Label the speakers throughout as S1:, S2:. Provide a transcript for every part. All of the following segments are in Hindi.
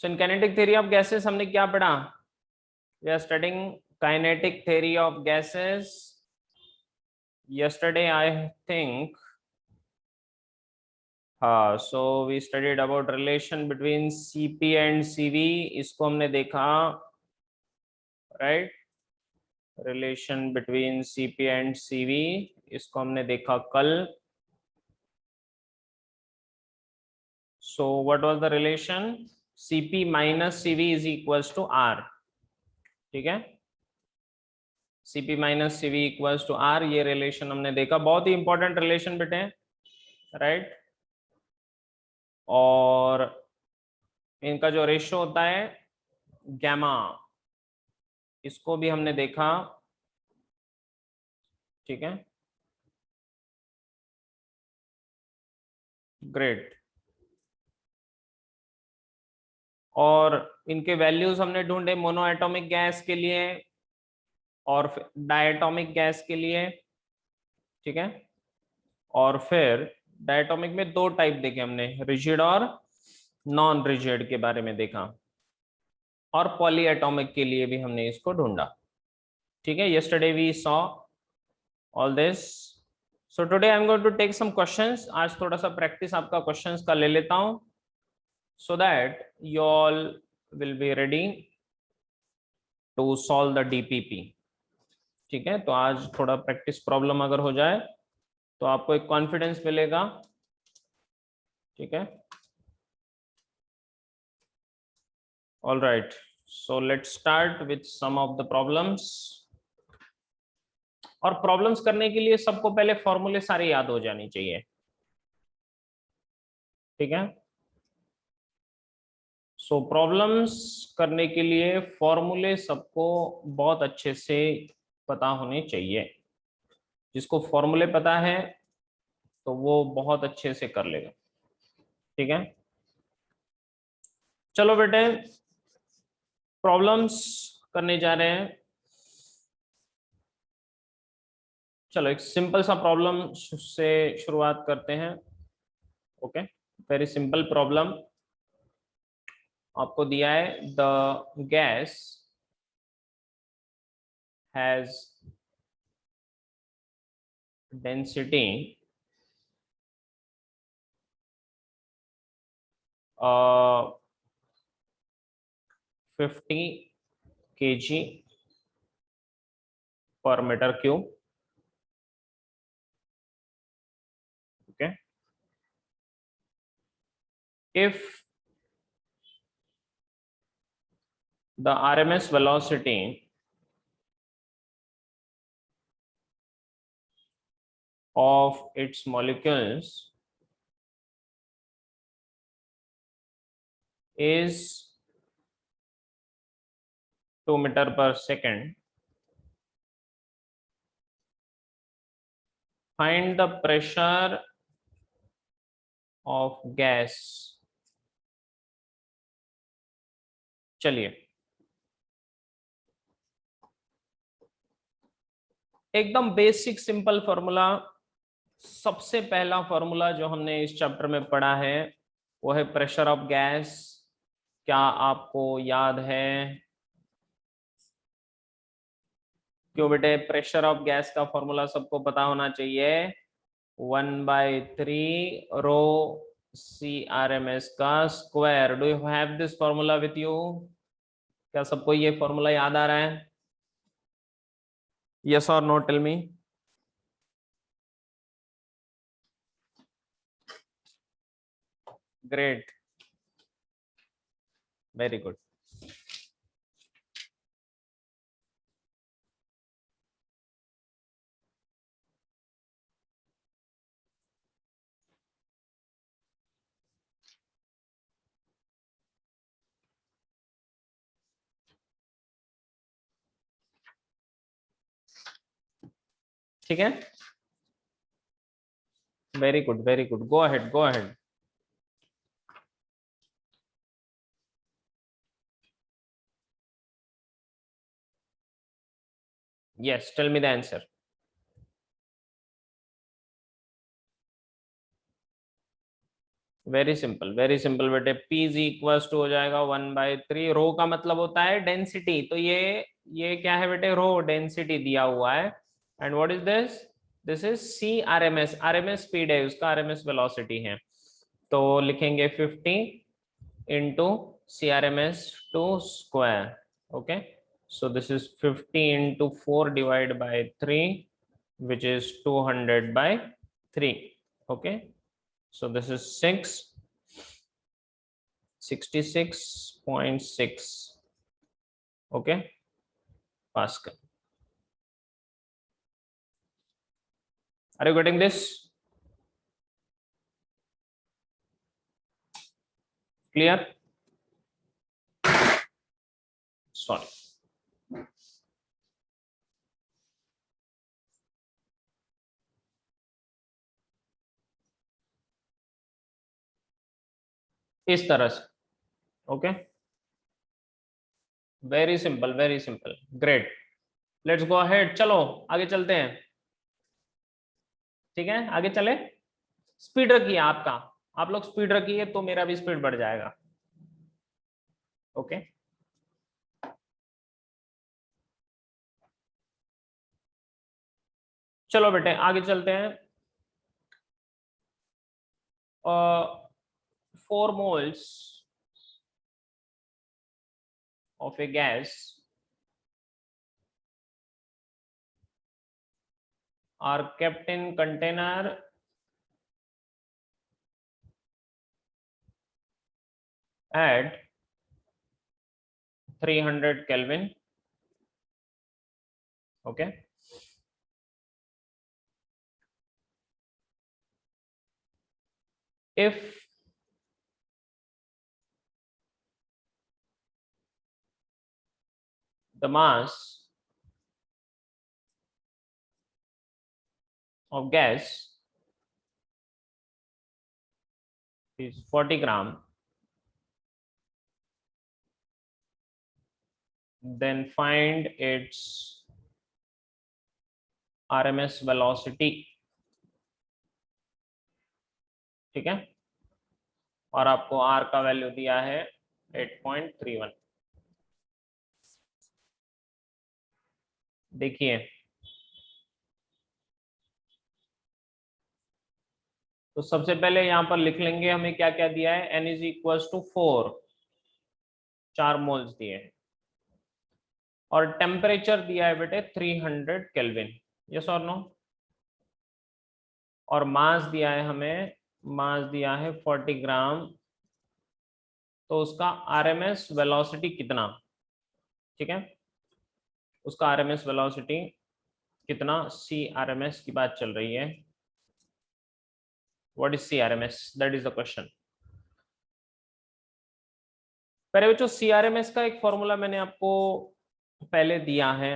S1: So in kinetic theory of gases हमने क्या पढ़ा? We are studying kinetic theory of gases yesterday I think. हाँ, so we studied about relation between Cp and Cv, इसको हमने देखा, right? Relation between Cp and Cv, इसको हमने देखा कल. So what was the relation? Cp minus Cv is equals to R. ठीक है, Cp minus Cv equals to R, ये रिलेशन हमने देखा. बहुत ही इंपॉर्टेंट रिलेशन बेटे, राइट? और इनका जो रेशियो होता है गैमा, इसको भी हमने देखा. ठीक है, ग्रेट. और इनके वैल्यूज हमने ढूंढे मोनो एटॉमिक गैस के लिए और डायटोमिक गैस के लिए. ठीक है, और फिर डायटोमिक में दो टाइप देखे हमने, रिजिड और नॉन रिजिड के बारे में देखा, और पॉली एटॉमिक के लिए भी हमने इसको ढूंढा. ठीक है, yesterday we saw all this. So today I'm going to take some questions. आज थोड़ा सा प्रैक्टिस आपका क्वेश्चंस का ले लेता हूं, so that you all will be ready to solve the DPP. ठीक है, तो आज थोड़ा प्रैक्टिस प्रॉब्लम अगर हो जाए तो आपको एक कॉन्फिडेंस मिलेगा. ठीक है, all right. So let's start with some of the problems. और प्रॉब्लम्स करने के लिए सबको पहले फॉर्मूले सारे याद हो जानी चाहिए. ठीक है, सो प्रॉब्लम्स करने के लिए फॉर्मूले सबको बहुत अच्छे से पता होने चाहिए. जिसको फॉर्मूले पता है तो वो बहुत अच्छे से कर लेगा. ठीक है, चलो बेटे प्रॉब्लम्स करने जा रहे हैं. चलो एक सिंपल सा प्रॉब्लम से शुरुआत करते हैं. ओके, वेरी सिंपल प्रॉब्लम आपको दिया है. The gas has density 50 kg per meter cube. Okay, if the RMS velocity of its molecules is 2 meter per second, find the pressure of gas. चलिए एकदम बेसिक सिंपल फॉर्मूला. सबसे पहला फॉर्मूला जो हमने इस चैप्टर में पढ़ा है वो है प्रेशर ऑफ गैस. क्या आपको याद है? क्यों बेटे, प्रेशर ऑफ गैस का फॉर्मूला सबको पता होना चाहिए. 1/3 रो CRMS का square. Do you have this formula with you? क्या सबको ये फॉर्मूला याद आ रहा है? यस और no, tell me. Great, very good. ठीक है, very good very good. Go ahead go ahead. Yes, tell me the answer. Very simple बेटे, P इज इक्वल टू हो जाएगा 1/3। रो का मतलब होता है डेंसिटी, तो ये क्या है बेटे, रो डेंसिटी दिया हुआ है। And what is this, this is C R M S, R M S speed है उसका, आर एम एस वेलोसिटी है। तो लिखेंगे 50 into C R M S two square. Okay, so this is 50 into 4 divided by 3, which is 200 by 3. Okay, so this is 66.6. Okay, Pascal. Are you getting this? Clear? Sorry. इस तरह से। Okay, very simple, very simple, great. Let's go ahead, चलो आगे चलते हैं। ठीक है, आगे चले। स्पीड रखिए आपका, आप लोग स्पीड रखिए तो मेरा भी स्पीड बढ़ जाएगा। ओके, चलो बेटे आगे चलते हैं। 4 moles of a gas are kept in container at 300 Kelvin. Okay, if the mass of gas is 40 gram, then find its RMS velocity. ठीक है, और आपको R का वैल्यू दिया है 8.31। देखिए, तो सबसे पहले यहां पर लिख लेंगे हमें क्या क्या दिया है। N is equal to 4, 4 moles दिए हैं, और टेम्परेचर दिया है बेटे 300 केल्विन। यस और नो? और मास दिया है हमें, मास दिया है 40 ग्राम। तो उसका आरएमएस वेलोसिटी कितना, ठीक है, उसका आरएमएस वेलोसिटी कितना, सी आरएमएस की बात चल रही है। What is C RMS, that is the question. पहले बच्चों सी आरएमएस का एक फॉर्मूला मैंने आपको पहले दिया है,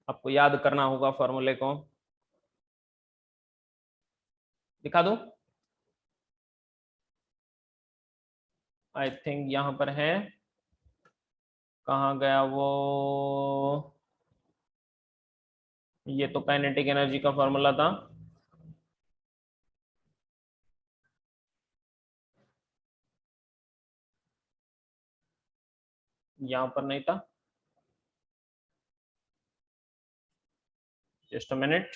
S1: आपको याद करना होगा फॉर्मूले को। दिखा दूं? आई थिंक यहां पर है, कहाँ गया वो, ये तो काइनेटिक एनर्जी का फॉर्मूला था। यहां पर नहीं था, just a minute.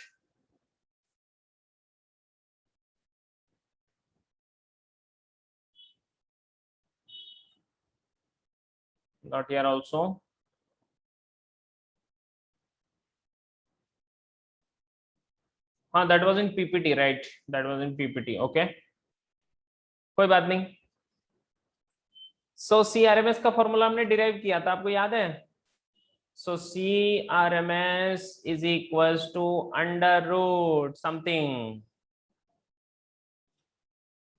S1: Not here also. हाँ, that was in PPT, right? That was in PPT. Okay, कोई बात नहीं। सो CRMS का फॉर्मूला हमने डिराइव किया था, आपको याद है? So CRMS is equals to under root something.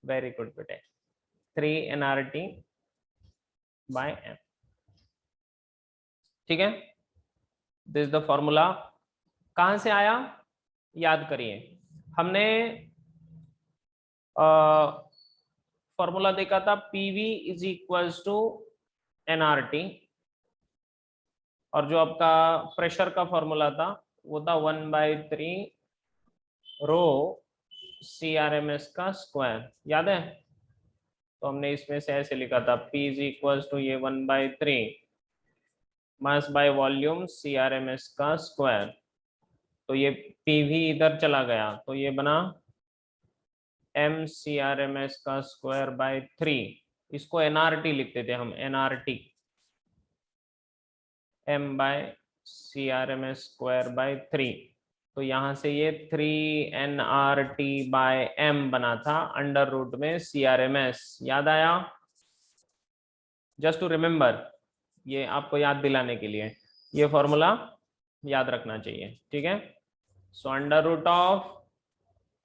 S1: Very good बेटे, 3 nRT बाय m। ठीक है, दिस द फॉर्मूला। कहां से आया, याद करिए। हमने फॉर्मूला देखा था, PV is equals to nRT, और जो आपका प्रेशर का फॉर्मूला था वो था 1/3 रो CRMS का स्क्वायर। याद है? तो हमने इसमें से ऐसे लिखा था P इज इक्वल टू ये 1/3 मास बाय वॉल्यूम CRMS का स्क्वायर। तो ये P भी इधर चला गया तो ये बना MCRMS का स्क्वायर बाय 3। इसको NRT लिखते थे हम, NRT, M/CRMS स्क्वायर बाय 3। तो यहाँ से ये 3NRT/M बना था अंडर रूट में CRMS। याद आया? जस्ट टू रिमेम्बर, ये आपको याद दिलाने के लिए ये फॉर्मूला याद रखना चाहिए, ठीक है। So under root of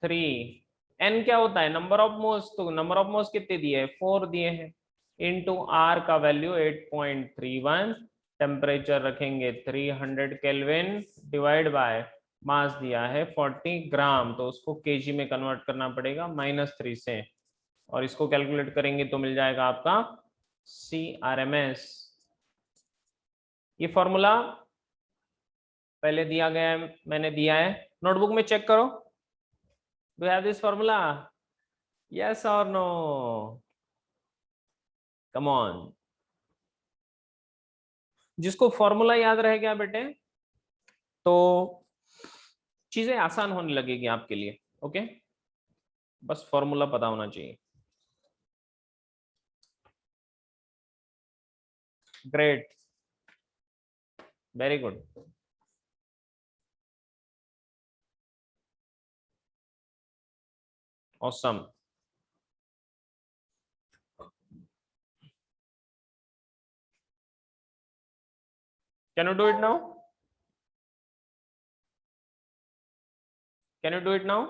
S1: 3, n क्या होता है? Number of moles. तो नंबर ऑफ मोल्स कितने दिए हैं? 4 दिए हैं, इनटू r का वैल्यू 8.31, टेम्परेचर रखेंगे 300 केल्विन, डिवाइड बाय मास दिया है 40 ग्राम, तो उसको केजी में कन्वर्ट करना पड़ेगा -3 से, और इसको कैलकुलेट करेंगे तो मिल जाएगा आपका CRMS। ये फॉर्मूला पहले दिया गया है, मैंने दिया है, नोटबुक में चेक करो। Do have this formula? Yes और नो? Come on. जिसको फॉर्मूला याद रह गया बेटे तो चीजें आसान होने लगेगी आपके लिए। ओके, बस फॉर्मूला पता होना चाहिए। Great, very good. Awesome. Can you do it now? Can you do it now?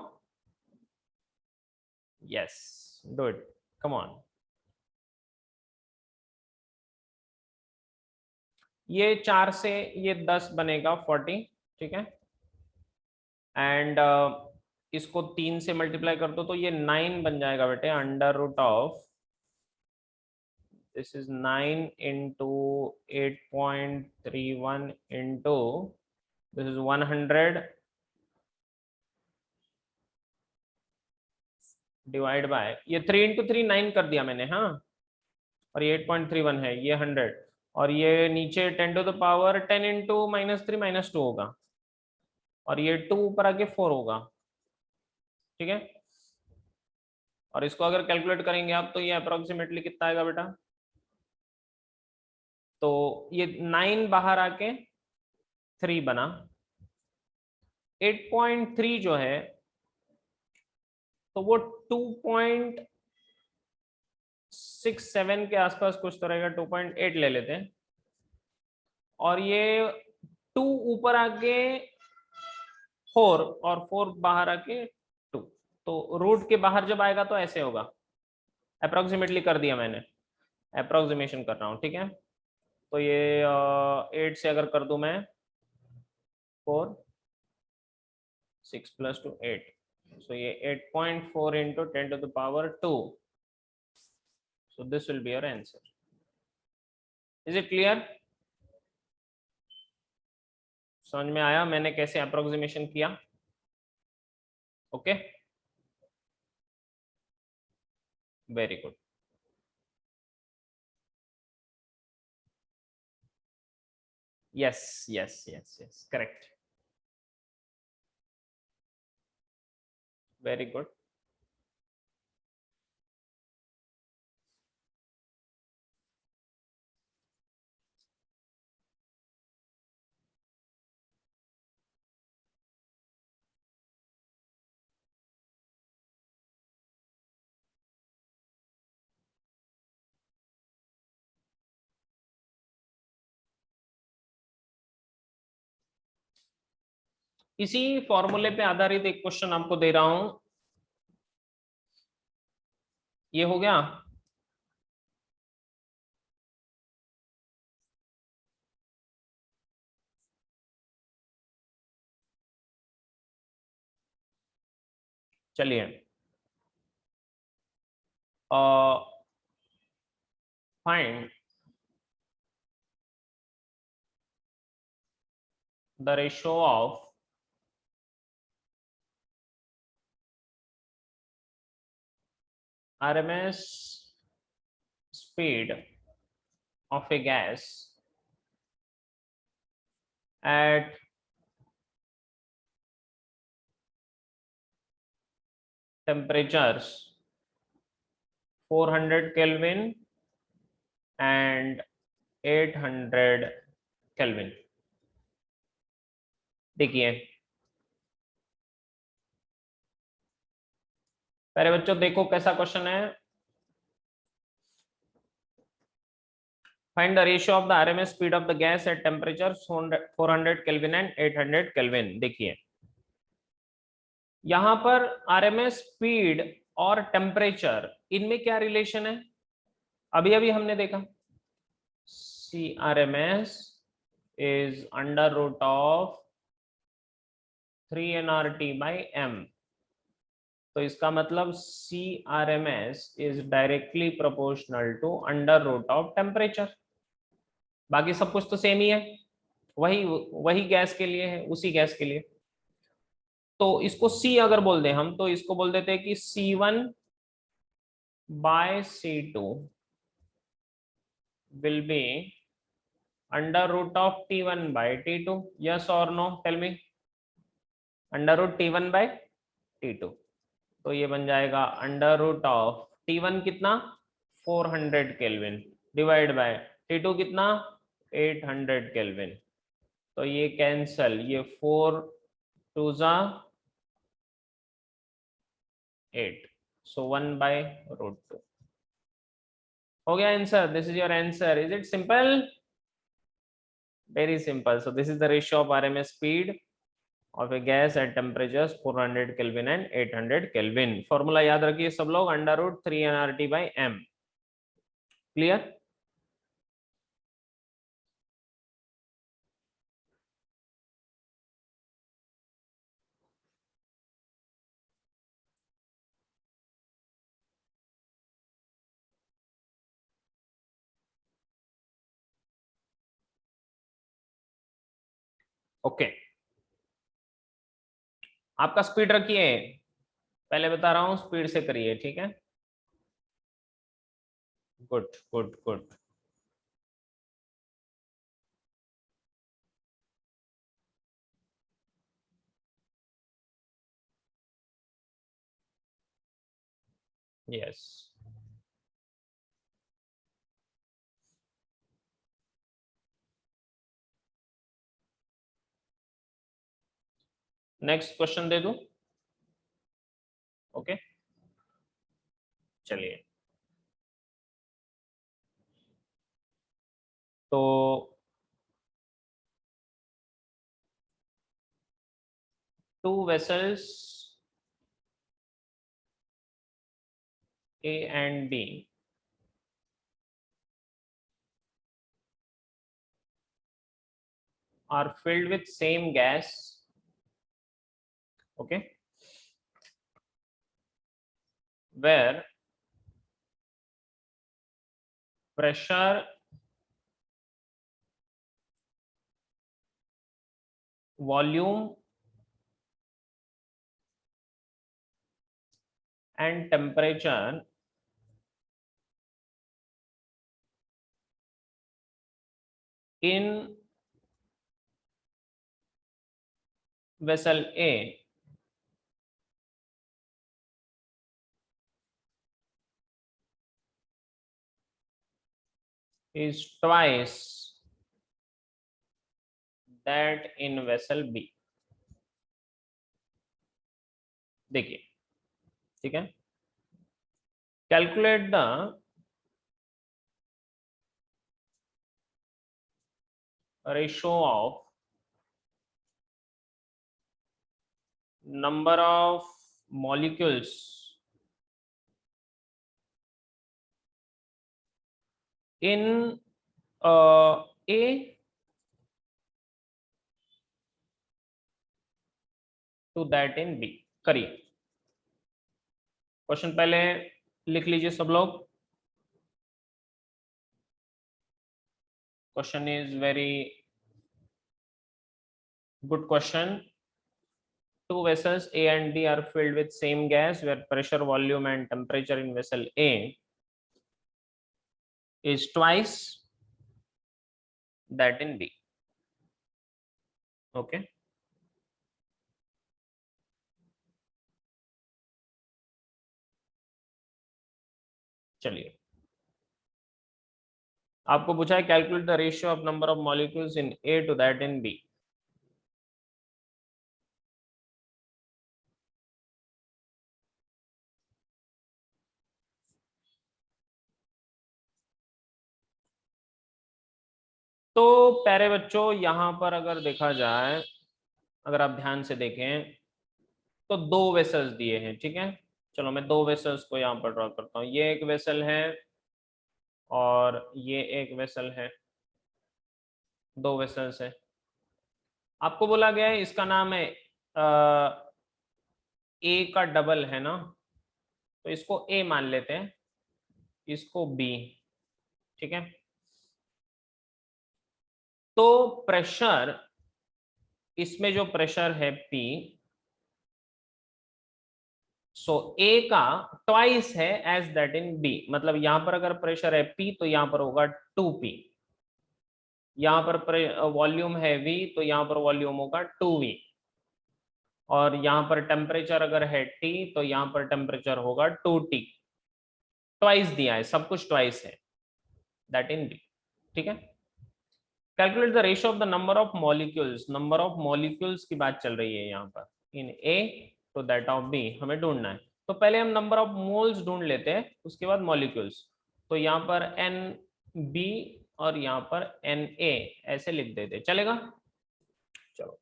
S1: Yes, do it, come on. ये 4 से ये 10 बनेगा 40, ठीक है। एंड इसको 3 से मल्टीप्लाई कर दो तो ये 9 बन जाएगा बेटे, under root of, this is 9 into 8.31 into this is 100 divide by ये 3 into 3 9 कर दिया मैंने, हाँ, और ये 8.31 है, ये 100, और ये नीचे 10 to the power 10 into -3 -2 होगा, और ये 2 ऊपर आके 4 होगा, ठीक है। और इसको अगर कैलकुलेट करेंगे आप तो ये अप्रोक्सीमेटली कितना आएगा बेटा? तो ये 9 बाहर आके 3 बना, 8.3 जो है तो वो 2.67 के आसपास कुछ तो रहेगा, 2.8 ले लेते हैं, और ये 2 ऊपर आके 4 और 4 बाहर आके 2, तो रूट के बाहर जब आएगा तो ऐसे होगा। अप्रोक्सीमेटली कर दिया मैंने, अप्रोक्सीमेशन कर रहा हूँ, ठीक है। तो ये 8 से अगर कर दूं मैं 4, 6 + 2 8, so ये 8.4 into 10 to the power 2, so this will be your answer. Is it clear? समझ में आया मैंने कैसे अप्रोक्सीमेशन किया? Okay, very good. Yes yes yes yes, correct, very good. इसी फॉर्मूले पे आधारित एक क्वेश्चन आपको दे रहा हूं, ये हो गया। चलिए, find the ratio of RMS speed of a gas at temperatures 400 Kelvin and 800 Kelvin. देखिए पहले बच्चों देखो कैसा क्वेश्चन है। Find the ratio of the RMS speed of the gas at temperature 400 kelvin and 800 kelvin. देखिए यहां पर आरएमएस स्पीड और टेम्परेचर इनमें क्या रिलेशन है, अभी अभी हमने देखा C RMS is under root of 3nRT by m। तो इसका मतलब C R M S is directly proportional to under root of temperature. बाकी सब कुछ तो सेम ही है, वही वही गैस के लिए है, उसी गैस के लिए। तो इसको सी अगर बोल दें हम तो इसको बोल देते हैं कि C1 by C2 will be under root of T1 by T2। yes or no, tell me। Under root T1 by T2, तो ये बन जाएगा अंडर रूट ऑफ T1 कितना 400 केल्विन डिवाइड बाय T2 कितना 800 केल्विन। तो ये कैंसल, ये 4 2 जा 8, सो 1 बाय रूट 2 हो गया answer. This is your answer. Is it simple? Very simple. So this is the ratio of RMS speed of a gas at temperatures 400 Kelvin and 800 Kelvin। Formula याद रखिए सब लोग, under root 3nRT by m। Clear? Okay आपका स्पीड रखिए, पहले बता रहा हूं स्पीड से करिए, ठीक है? Good good good. Yes next question दे दूं? ओके चलिए, तो two vessels A and B are filled with same gas, okay, where pressure, volume and temperature in vessel A is twice that in vessel B। देखिए ठीक है, calculate the ratio of number of molecules in A to that in B। करिए क्वेश्चन पहले लिख लीजिए सब लोग। Question is very good question. Two vessels A and B are filled with same gas where pressure, volume and temperature in vessel A is twice that in B. Okay. चलिए, आपको पूछा है calculate the ratio of number of molecules in A to that in B. तो प्यारे बच्चों, यहां पर अगर देखा जाए, अगर आप ध्यान से देखें तो दो वेसल्स दिए हैं, ठीक है। चलो मैं दो वेसल्स को यहाँ पर ड्रॉ करता हूँ। ये एक वेसल है और ये एक वेसल है, दो वेसल्स है। आपको बोला गया है इसका नाम है ए का डबल है ना, तो इसको ए मान लेते हैं, इसको बी, ठीक है। तो प्रेशर, इसमें जो प्रेशर है पी, सो ए का ट्वाइस है एज दैट इन बी। मतलब यहां पर अगर प्रेशर है पी तो यहां पर होगा 2p। यहां पर वॉल्यूम है v तो यहां पर वॉल्यूम होगा 2v। और यहां पर टेम्परेचर अगर है t तो यहां पर टेम्परेचर होगा 2t। ट्वाइस दिया है, सब कुछ ट्वाइस है दैट इन बी, ठीक है। Calculate the ratio of the number of molecules, number of molecules की बात चल रही है यहाँ पर, इन ए टू दैट ऑफ बी हमें ढूंढना है। तो पहले हम नंबर ऑफ मोल्स ढूंढ लेते हैं, उसके बाद मॉलिक्यूल्स। तो यहाँ पर एन बी और यहाँ पर एन ए ऐसे लिख देते, चलेगा। चलो,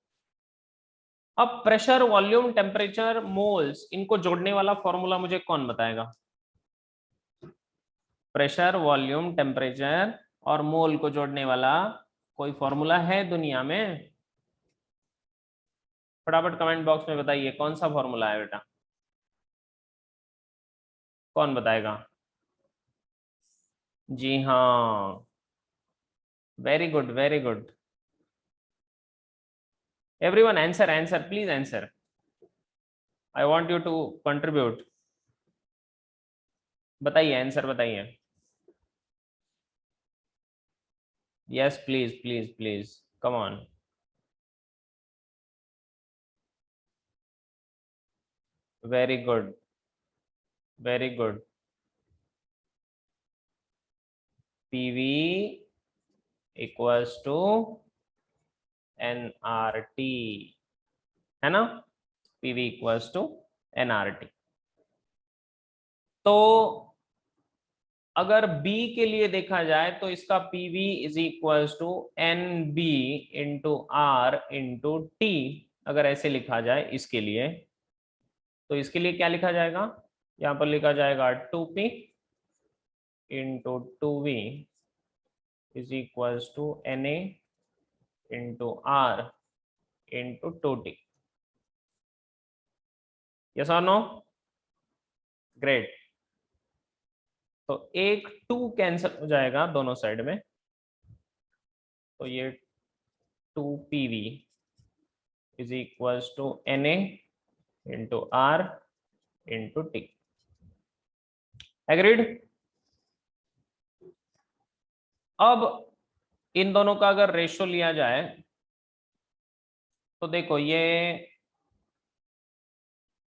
S1: अब प्रेशर, वॉल्यूम, टेम्परेचर, मोल्स, इनको जोड़ने वाला फॉर्मूला मुझे कौन बताएगा। प्रेशर, वॉल्यूम, टेम्परेचर और मोल को जोड़ने वाला कोई फॉर्मूला है दुनिया में? फटाफट कमेंट बॉक्स में बताइए कौन सा फॉर्मूला है बेटा, कौन बताएगा। जी हाँ, very good very good. Everyone answer, answer please answer. I want you to contribute. बताइए, आंसर बताइए। Yes please please please, come on. Very good very good. PV equals to NRT, है ना। PV equals to NRT. तो अगर B के लिए देखा जाए तो इसका PV is equals to N B into R into T. अगर ऐसे लिखा जाए इसके लिए, तो इसके लिए क्या लिखा जाएगा, यहाँ पर लिखा जाएगा 2p into 2v is equals to Na into R into 2t। Yes और नो? ग्रेट। तो एक 2 कैंसिल हो जाएगा दोनों साइड में, तो ये 2pv is equals to Na into R into T. Agreed? अब इन दोनों का अगर रेशो लिया जाए तो देखो, ये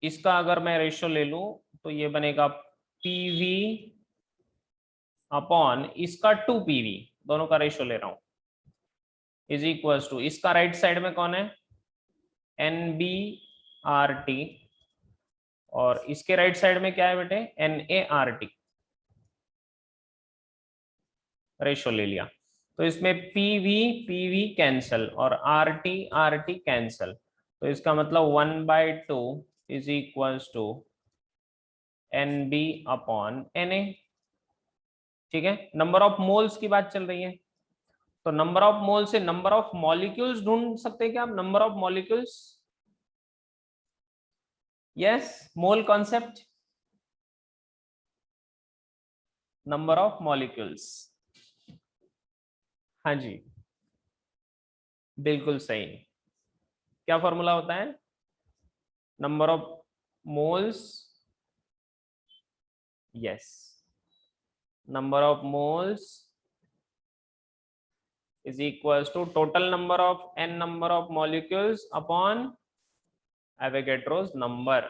S1: इसका अगर मैं रेशो ले लूं तो ये बनेगा पीवी अपॉन इसका 2pv, दोनों का रेशो ले रहा हूं, इज इक्वल्स टू इसका राइट साइड में कौन है, एन बी आर टी, और इसके राइट साइड में क्या है बेटे, N A R T. Ratio ले लिया तो इसमें पीवी पीवी कैंसल और आर टी कैंसल, तो इसका मतलब 1/2 is equals to N B upon N A, ठीक है। नंबर ऑफ मोल्स की बात चल रही है, तो नंबर ऑफ मोल से नंबर ऑफ मॉलिक्यूल्स ढूंढ सकते हैं क्या आप, number of molecules. Yes, mole concept, number of molecules. हाँ जी, बिल्कुल सही। क्या फॉर्मूला होता है, number of moles, yes, number of moles is equals to total number of n number of molecules upon Avogadro's number.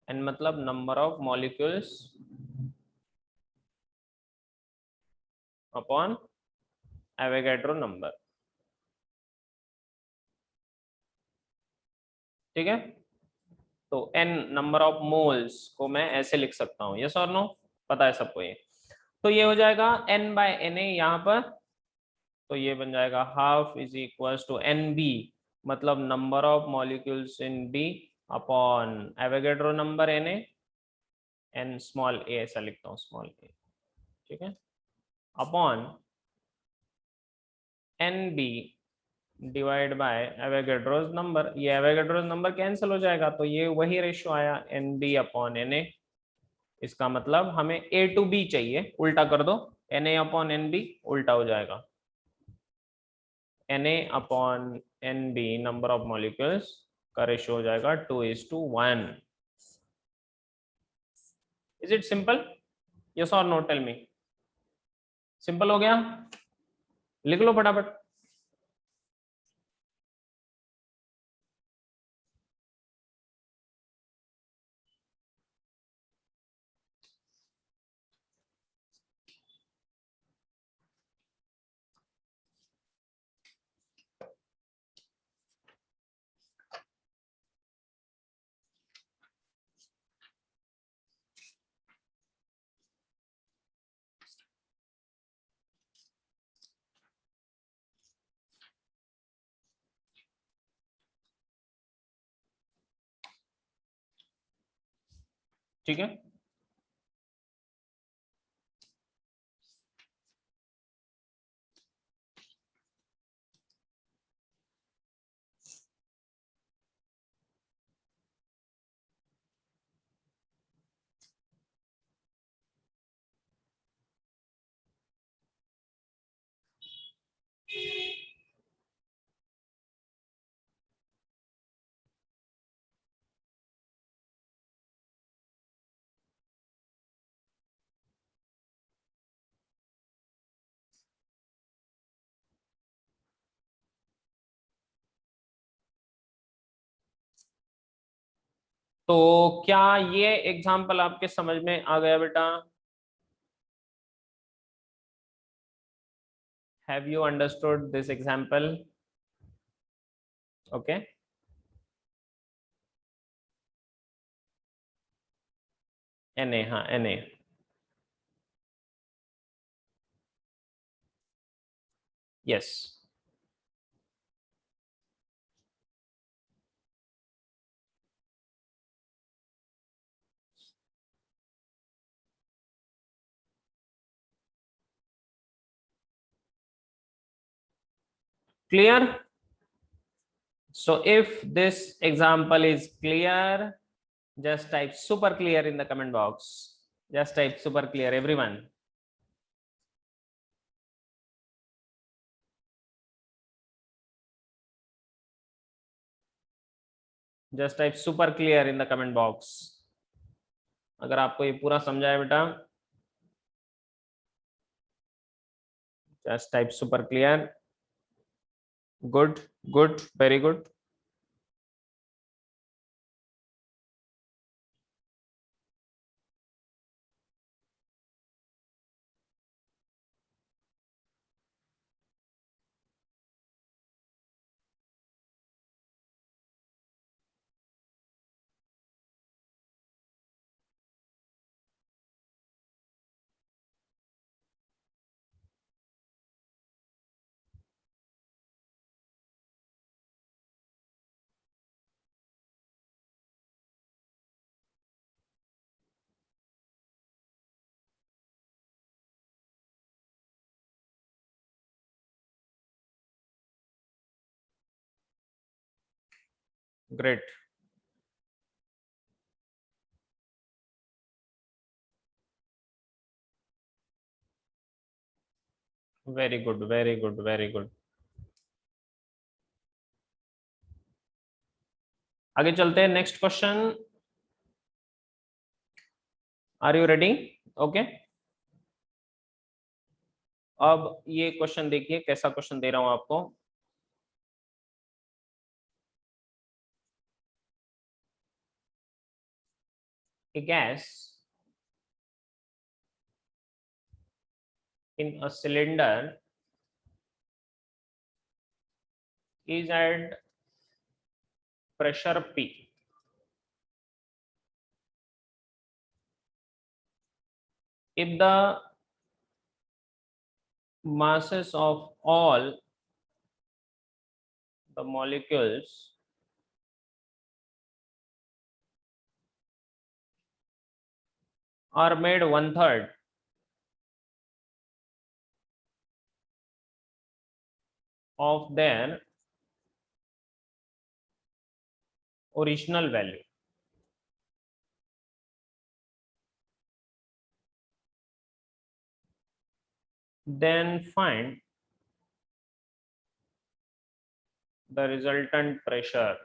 S1: n मतलब number of molecules upon Avogadro number. ठीक है, तो n नंबर ऑफ मोल्स को मैं ऐसे लिख सकता हूँ, यस और नो, पता है सबको ये। तो ये हो जाएगा n बाय Na यहाँ पर, तो ये बन जाएगा half is equals to N B, मतलब number of molecules in B upon Avogadro number Na, N small a ऐसा लिखता हूँ, स्मॉल a, ठीक है, upon N B divide by Avogadro's number. ये एवोगैड्रोस नंबर कैंसिल हो जाएगा, तो ये वही रेशियो आया N B upon N A. इसका मतलब हमें ए टू बी चाहिए, उल्टा कर दो, N A upon N B उल्टा हो जाएगा, N A upon N B number of molecules का रेशियो हो जाएगा 2:1। इज इट सिंपल, यस और नो, टेल मी। सिंपल हो गया, लिख लो फटाफट। ठीक है, तो क्या ये एग्जाम्पल आपके समझ में आ गया बेटा? Have you understood this example? Okay, N A, हाँ N A, yes. Clear? So if this example is clear, just type super clear in the comment box. Just type super clear, everyone. Just type super clear in the comment box. अगर आपको ये पूरा समझा है बेटा, just type super clear. Good, good, very good. Great. Very good, very good, very good. आगे चलते हैं, next question. Are you ready? Okay, अब ये क्वेश्चन देखिए कैसा क्वेश्चन दे रहा हूं आपको। A gas in a cylinder is at pressure P. If the masses of all the molecules are made 1/3 of their original value, then find the resultant pressure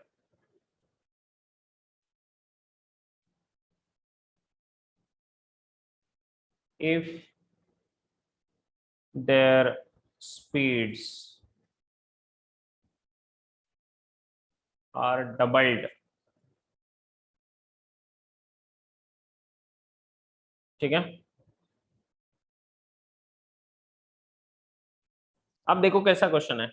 S1: if their speeds are doubled। ठीक है, अब देखो कैसा क्वेश्चन है।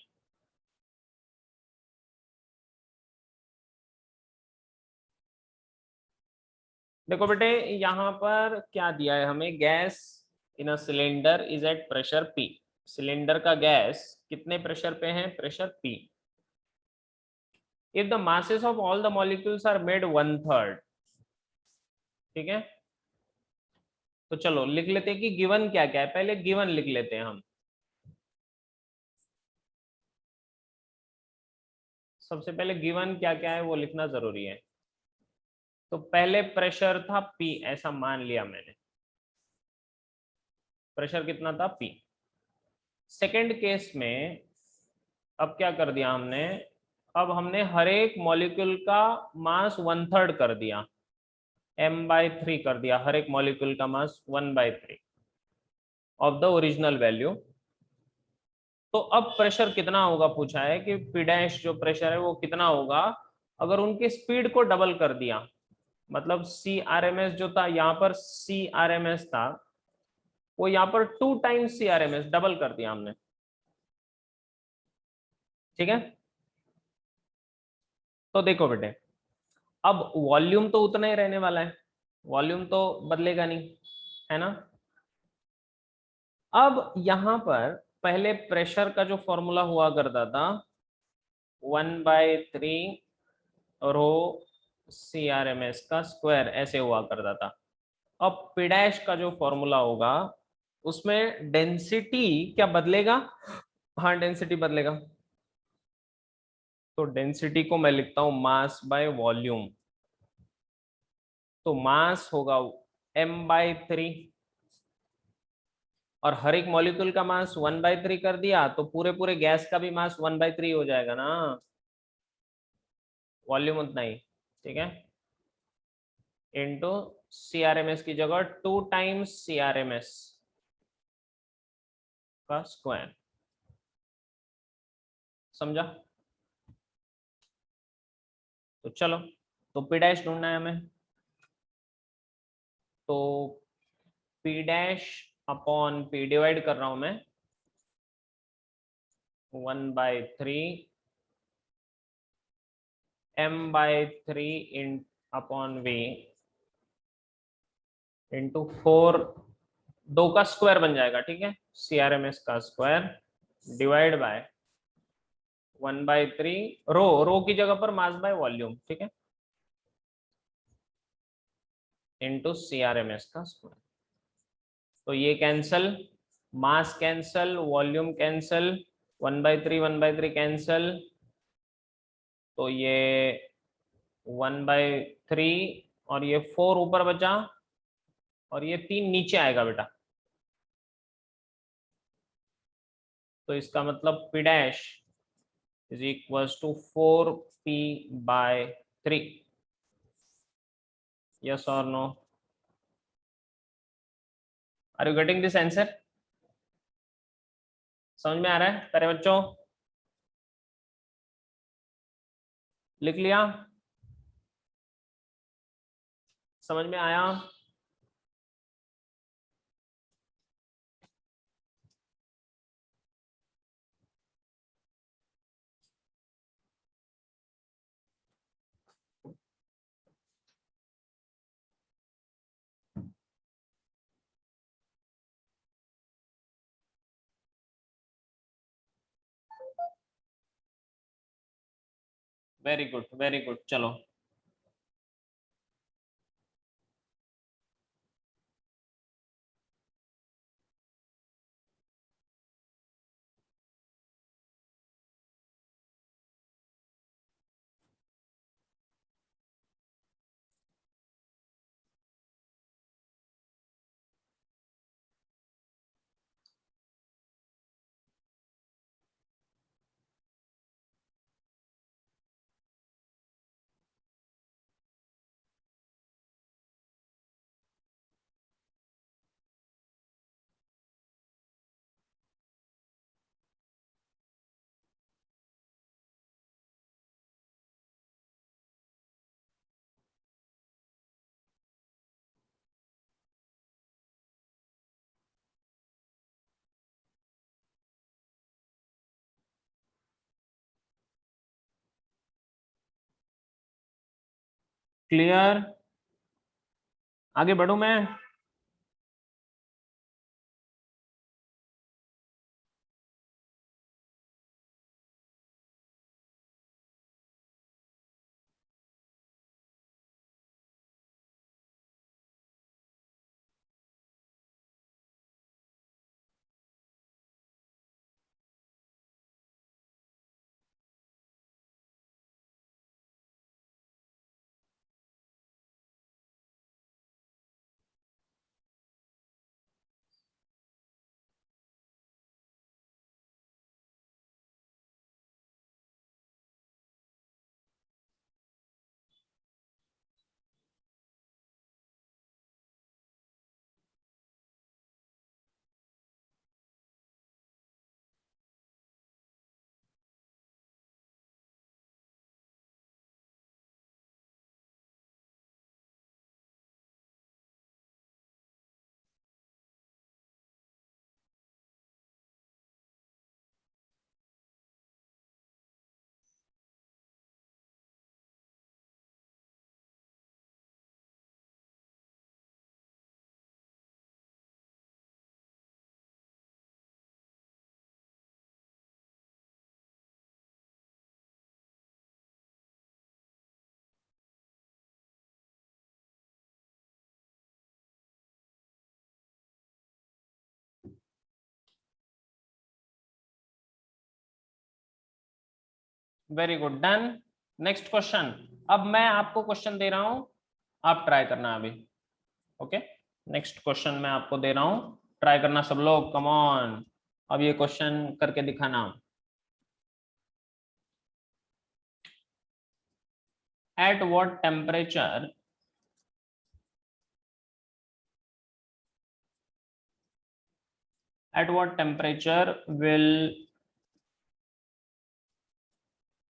S1: देखो बेटे, यहां पर क्या दिया है हमें, gas in a cylinder is at pressure P. Cylinder का गैस कितने प्रेशर पे है, pressure P. If the masses of all the molecules are made 1/3। ठीक है, तो चलो लिख लेते हैं कि गिवन क्या क्या है, पहले गिवन लिख लेते हैं हम। सबसे पहले गिवन क्या क्या है वो लिखना जरूरी है। तो पहले प्रेशर था पी, ऐसा मान लिया मैंने, प्रेशर कितना था पी। सेकेंड केस में अब क्या कर दिया हमने, अब हमने हर एक मॉलिक्यूल का मास 1/3 कर दिया, m/3 कर दिया, हर एक मॉलिक्यूल का मास 1/3 ऑफ द ओरिजिनल वैल्यू। तो अब प्रेशर कितना होगा पूछा है कि पी डैश जो प्रेशर है वो कितना होगा अगर उनकी स्पीड को डबल कर दिया। मतलब सी आर एम एस जो था यहाँ पर सी आर एम एस था, वो यहाँ पर 2 times C R M S double कर दिया हमने। ठीक है, तो देखो बेटे, अब वॉल्यूम तो उतना ही रहने वाला है, वॉल्यूम तो बदलेगा नहीं, है ना। अब यहां पर पहले प्रेशर का जो फॉर्मूला हुआ करता था 1/3 रो सी आर एम एस का स्क्वायर, ऐसे हुआ करता था। अब पी डैश का जो फॉर्मूला होगा उसमें डेंसिटी क्या बदलेगा, हाँ डेंसिटी बदलेगा। तो डेंसिटी को मैं लिखता हूं मास बाय वॉल्यूम। तो मास होगा m/3, और हर एक मॉलिक्यूल का मास 1/3 कर दिया तो पूरे पूरे गैस का भी मास 1/3 हो जाएगा ना, वॉल्यूम उतना ही। ठीक है, into C R M S की जगह 2 times C R M S का स्क्वायर। समझा, तो चलो, तो पी डैश ढूंढना है हमें। तो P dash upon P divide कर रहा हूं मैं, 1/3 m/3 in upon we into 4, 2 का स्क्वायर बन जाएगा। ठीक है, सी आर एम एस का स्क्वायर डिवाइड बाय 1/3 रो की जगह पर मास बाय वॉल्यूम। ठीक है, into C R M S का स्क्वायर। तो ये cancel, mass cancel, volume cancel, 1/3 cancel, तो ये 1/3 और ये 4 ऊपर बचा और ये 3 नीचे आएगा बेटा। तो इसका मतलब P dash is equals to 4p/3। Yes और no? Are you getting this answer? समझ में आ रहा है प्यारे बच्चों? लिख लिया? समझ में आया? Very good, very good. चलो, क्लियर? आगे बढ़ू मैं? Very good, done. Next question. अब मैं आपको क्वेश्चन दे रहा हूं, आप ट्राई करना अभी। ओके, नेक्स्ट क्वेश्चन मैं आपको दे रहा हूं, ट्राई करना सब लोग, कम ऑन। अब ये क्वेश्चन करके दिखाना। At what temperature will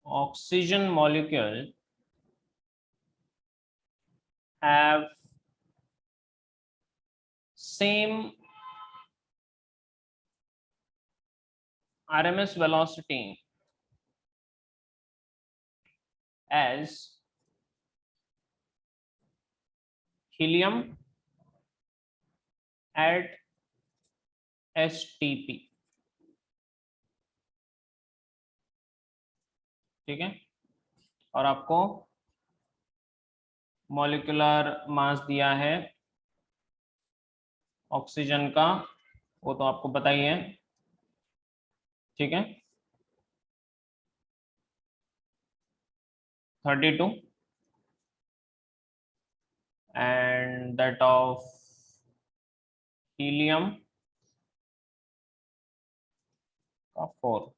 S1: oxygen molecule have same RMS velocity as helium at STP? ठीक है, और आपको मॉलिक्यूलर मास दिया है ऑक्सीजन का, वो तो आपको पता ही है। ठीक है, 32 and that of helium का 4।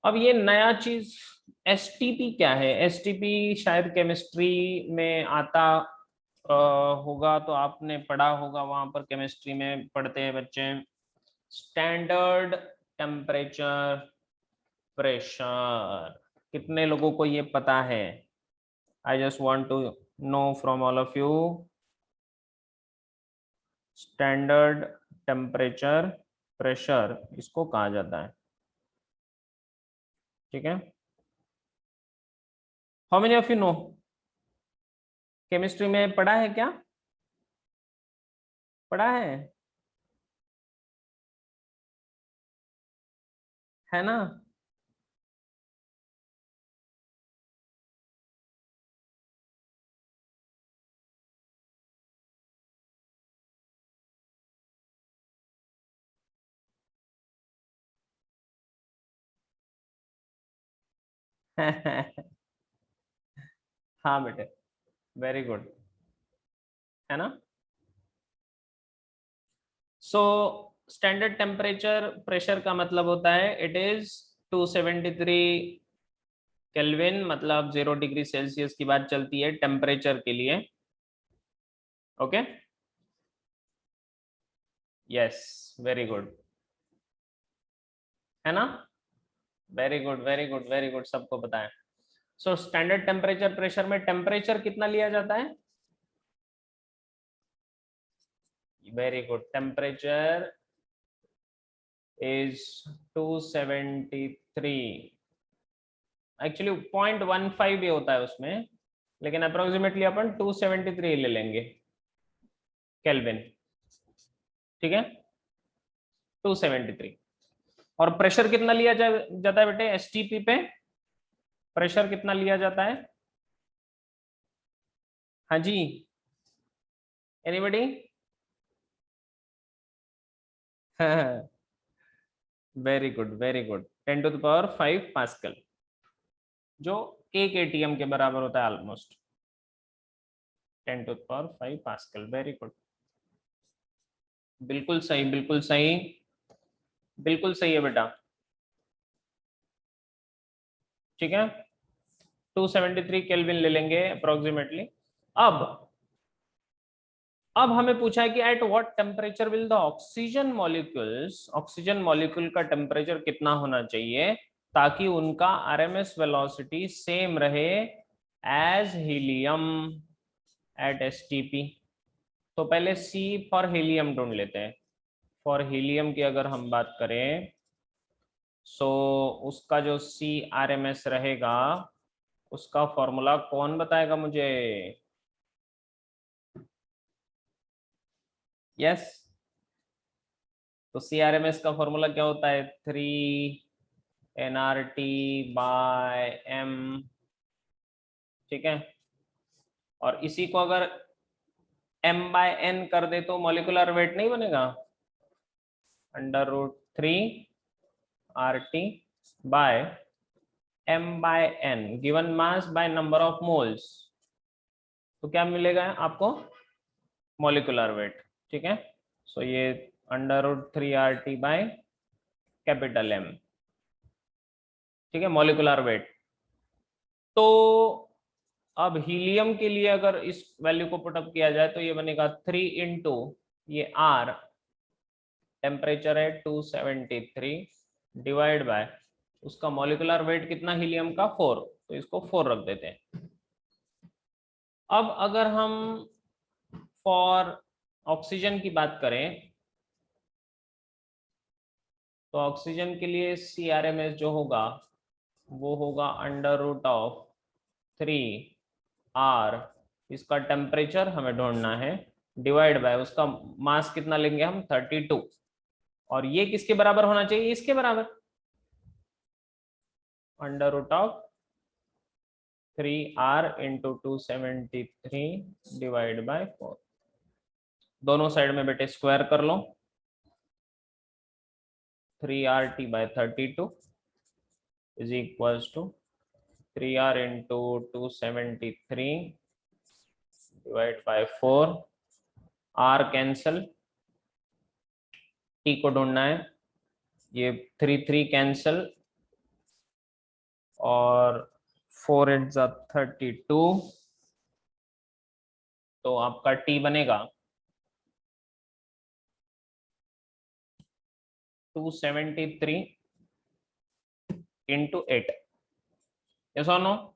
S1: अब ये नया चीज एसटीपी क्या है? एसटीपी शायद केमिस्ट्री में आता होगा, तो आपने पढ़ा होगा, वहां पर केमिस्ट्री में पढ़ते हैं बच्चे। Standard temperature pressure. कितने लोगों को ये पता है? I just want to know from all of you. Standard temperature pressure इसको कहा जाता है, ठीक है। How many of you know? Chemistry में पढ़ा है क्या? पढ़ा है ना? हाँ बेटे, वेरी गुड, है ना? सो स्टैंडर्ड टेम्परेचर प्रेशर का मतलब होता है इट इज 273 केल्विन, मतलब 0 डिग्री सेल्सियस की बात चलती है टेम्परेचर के लिए। ओके, यस, वेरी गुड, है ना? Very good, very good, very good, सबको पता है। सो स्टैंडर्ड टेम्परेचर प्रेशर में टेम्परेचर कितना लिया जाता है? Very good, temperature is 273। Actually 0.15 ये होता है उसमें, लेकिन अप्रोक्सीमेटली अपन 273 ले लेंगे केल्विन, ठीक है, 273। और प्रेशर कितना लिया जाता है बेटे एसटीपी पे? प्रेशर कितना लिया जाता है? हाँ जी, anybody? Very good, very good, 10⁵ pascal, जो 1 ATM के बराबर होता है ऑलमोस्ट। 10⁵ पास्कल, वेरी गुड, बिल्कुल सही, बिल्कुल सही, बिल्कुल सही है बेटा, ठीक है। 273 केल्विन ले लेंगे अप्रोक्सीमेटली। अब अब हमें पूछा है कि at what temperature will the oxygen molecules, oxygen molecule का टेम्परेचर कितना होना चाहिए ताकि उनका आरएमएस वेलोसिटी सेम रहे एज हीलियम एट एसटीपी। तो पहले सी फॉर हीलियम ढूंढ लेते हैं। फॉर हीलियम की अगर हम बात करें, सो उसका जो सी आरएमएस रहेगा, उसका फॉर्मूला कौन बताएगा मुझे? यस, तो सीआरएमएस का फॉर्मूला क्या होता है? 3 nRT/m, ठीक है। और इसी को अगर m/n कर दे तो मॉलिक्यूलर वेट नहीं बनेगा? √3 RT/m/n given mass by number of moles, तो क्या मिलेगा आपको? मॉलिक्यूलर वेट, ठीक है। सो ये √3 RT/M, ठीक है, मॉलिक्यूलर वेट। तो अब हीलियम के लिए अगर इस वैल्यू को पुटअप किया जाए तो ये बनेगा 3 इंटू ये आर, टेम्परेचर है 273, डिवाइड बाय उसका मॉलिक्यूलर वेट कितना हीलियम का? 4, तो इसको 4 रख देते हैं। अब अगर हम फॉर ऑक्सीजन की बात करें, तो ऑक्सीजन के लिए CRMS जो होगा वो होगा √3 R, इसका टेम्परेचर हमें ढूंढना है, डिवाइड बाय उसका मास कितना लेंगे हम? 32, और ये किसके बराबर होना चाहिए? इसके बराबर, √3R/273 डिवाइड बाय 4। दोनों साइड में बेटे स्क्वायर कर लो। 3RT/32 is equals to 3R/273 divide by 4। R cancel, T को ढूंढना है, ये 3 3 कैंसल, और 4 8 32, तो आपका T बनेगा 273 into 8. Yes or no?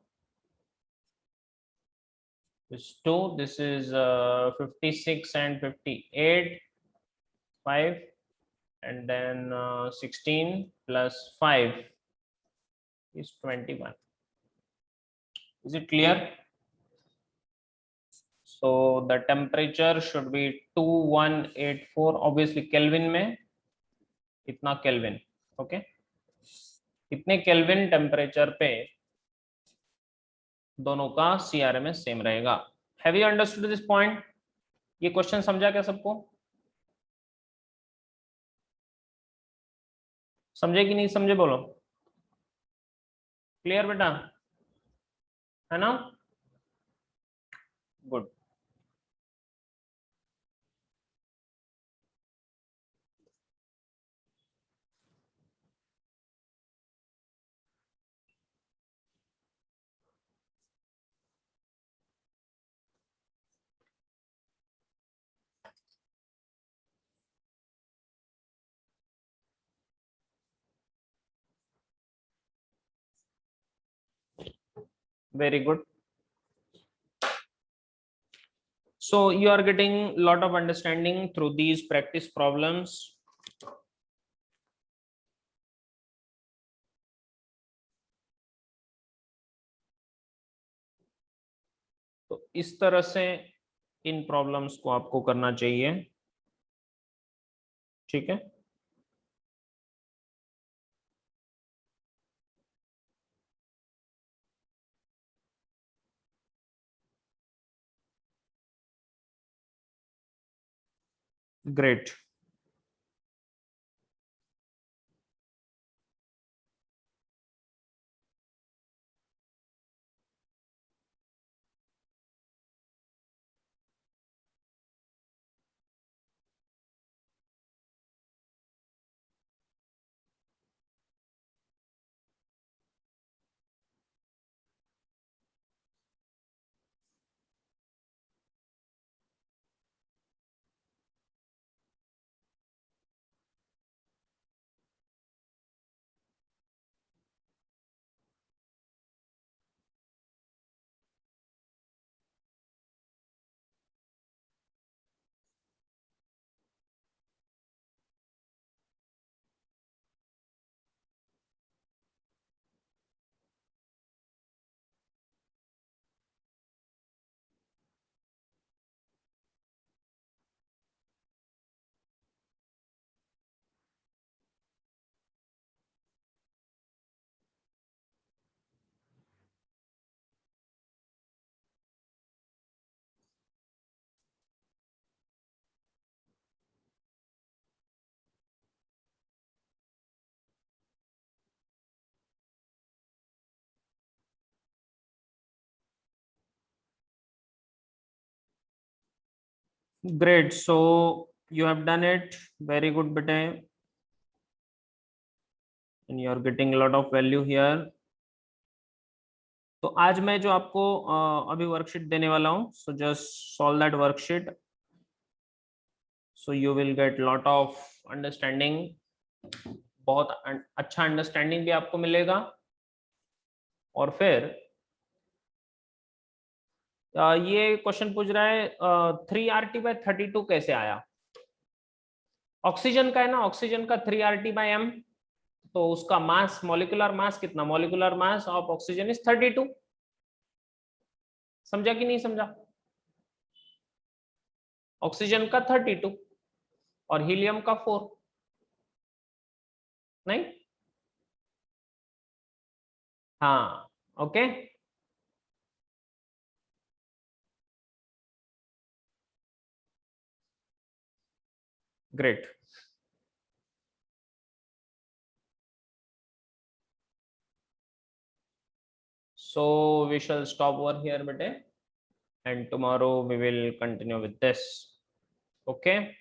S1: This 2, this is 56 and 58, 5, and then 16 plus 5 is 21. Is it clear? So the temperature should be 2184, obviously Kelvin में इतना Kelvin, okay? इतने Kelvin टेम्परेचर पे दोनों का CRMS सेम रहेगा. Have you understood this point? ये क्वेश्चन समझा क्या सबको? समझे कि नहीं समझे बोलो. क्लियर बेटा, है ना? Good. Very good. So you are getting lot of understanding through these practice problems. तो इस तरह से इन प्रॉब्लम्स को आपको करना चाहिए. ठीक है. Great. Great. So you have done it. Very good, beta. And you are getting a lot of value here. तो आज मैं जो आपको अभी वर्कशीट देने वाला हूँ, so just solve that worksheet. So you will get lot of understanding. बहुत अच्छा अंडरस्टैंडिंग भी आपको मिलेगा. और फिर ये क्वेश्चन पूछ रहा है 3RT/32 कैसे आया. ऑक्सीजन का है ना, ऑक्सीजन का 3RT/m, तो उसका मास, मॉलिक्यूलर मास कितना, molecular mass of oxygen is 32. समझा कि नहीं समझा? ऑक्सीजन का 32 और हीलियम का 4. नहीं? हाँ. Okay. Great. So we shall stop over here, bete, and tomorrow we will continue with this. Okay.